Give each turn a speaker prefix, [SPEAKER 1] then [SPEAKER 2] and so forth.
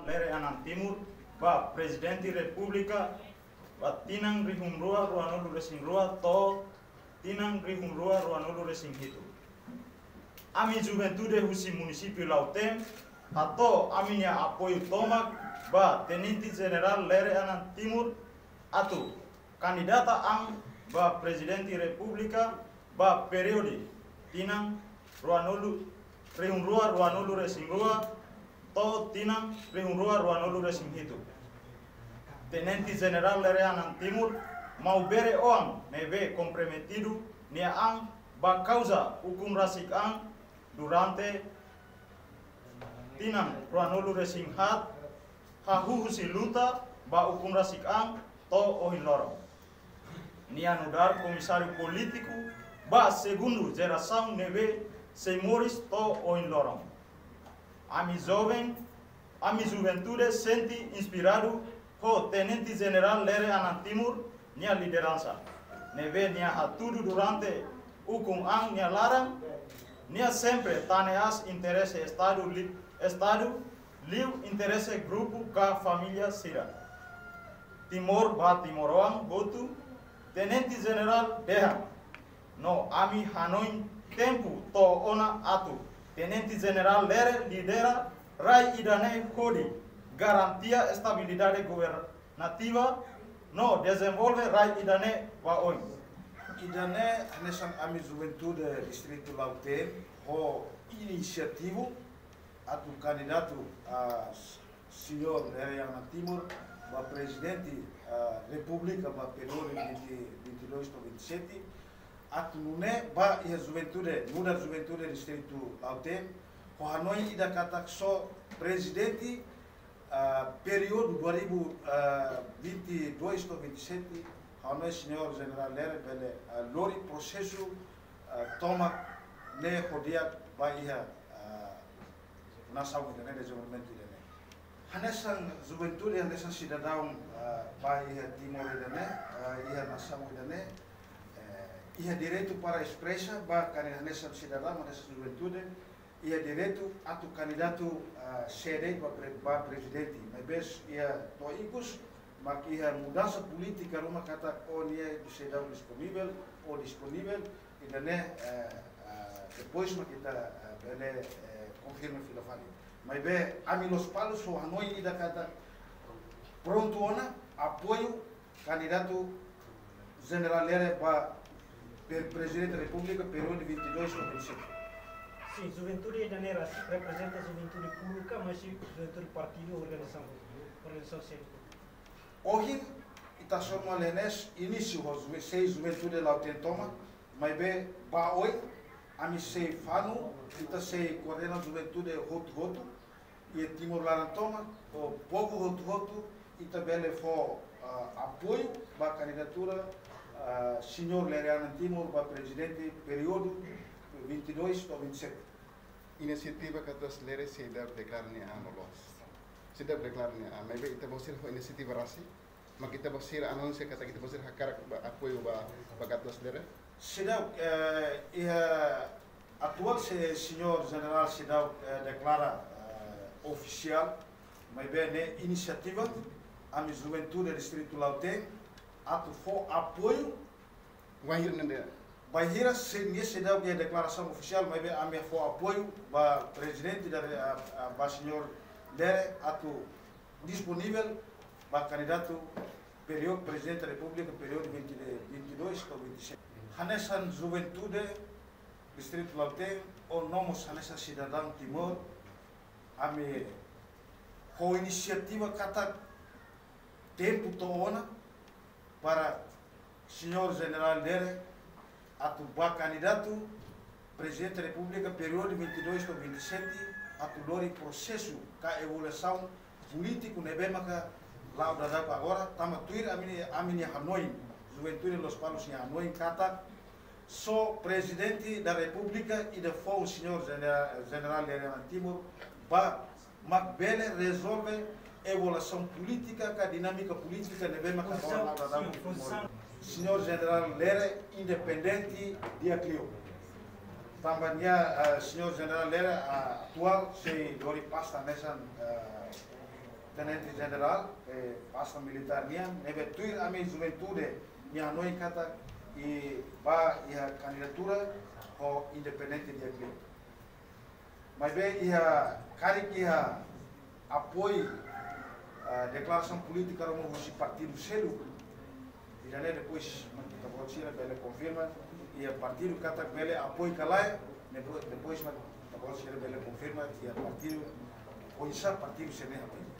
[SPEAKER 1] Lere Anan Timur, ba Presidenti Republika, ba tinang rihumrua ruanulu resing rua to tinang rihumrua ruanulu resing hitu. Ami Juventude husi município Lautem, atau aminya apoio tomak ba Tenente General Lere Anan Timur atu kandidata ang ba Presidenti Republika ba periode tinang ruanulu rihumrua ruanulu resing rua to tinang rihumrua ruanulu resing hitu. Tenente General Lere Anan Timur mau bere oang nebe comprometido nia ang ba causa hukum rasik ang durante tinang ruanulu resing hat hahu si luta ba hukum rasik ang to ohin lorong. Nia nudar komisario politiku ba segundo geração nebe Seimoris to ohin lorong. Ami jovem, ami juventude senti inspirado ho Tenente General Lere Anan Timur nia liderança. Neve nia atudo durante hukum ang nia larang, nia sempre taneas interesse estado liu interesse grupo ka família sira. Timor ba Timoroang botu Tenente General deha. No ami Hanoi tempo to ona atu. Tenente General Lere lidera rai idane kodi garantia estabilidade governativa no desenvolve rai idane wa oi.
[SPEAKER 2] Idane nessa ami juventude distrito Lautem ho iniciativo atu candidato a senhor Lere Anan Timur ba presidente república ba período 22 to 27 atu nune ba ia juventude muda juventude distrito Lautem ho Hanoi ida katak so presidente período 2022 to 27 Hanoi senhor general Lere bele lori processo toma ne hodia ba ia nasau de desenvolvimento de hanesan juventude hanesan cidadão ba ia Timor de ia nasau de ia direito para expressa ba hanesan cidadão hanesan juventude ia direito atu candidato sede ba presidente mas ia toicus mak ia mudança política rumah kata ia cidadão disponível e dane depois mak kita bele confirma filofani mas be ami los palos so Hanoi ida kata pronto ona apoio candidato general Lere ba presidente da república período 22 ou 27.
[SPEAKER 3] Sim, juventude da Nera representa a juventude pública, mas juventude partido organização séria.
[SPEAKER 2] Hoje ita soma lenes início os seis juventude Lautem toma mas be ba oi ami sei fanu ita sei coordena juventude hotu e Timor Larantoma o pouco hotu ita bele fo apoio ba candidatura senhor Lere Anan Timur ba presidente período 22 to 27.
[SPEAKER 4] Inisiativa kata Lere sedap deklarnya lolos. Sedap deklarnya, maybe ita bosir ho inisiativa rasi, mak kita bosir anunsia kata kita bosir hakar apoio ba kata Lere.
[SPEAKER 2] Sedap atual senhor general sedap declara oficial, maybe ne inisiativa ami juventude distrito Lautem atu fo apoio
[SPEAKER 4] Wahir nende.
[SPEAKER 2] Bahira sedap dia declaração oficial, mas ami fo apoio ba presidente da ba senhor Lere atu disponível ba candidato período presidente da república período 22 to 27. Hanesan juventude distrito Lautem o nomos hanesan cidadão Timor ami ho iniciativa kata tempo to ona para senhor general Lere atu ba candidato presidente da república período 22 to 27 atu lori processo ka evolução político nebe maka lá da agora tama tuir amini Hanoi juventude los palos em Hanoi kata so presidente da república e da fo o senhor general Lere Anan Timur ba makbele resolve evolução política ka dinâmica política nebe maka lá da senhor general Lere independente de Aclio. Também senhor general Lere atual se dori pasta nessa Tenente General, pasta militar nian, nebe tuir ame juventude nianoi kata e ba ia candidatura ho independente dia kli. Mas bem ia cari que ia apoio a declaração política do novo partido selo. E já depois kita bolsira bele confirma e a partido kata bele apoio calai depois kita bolsira bele confirma e a partido o partido sene apoio.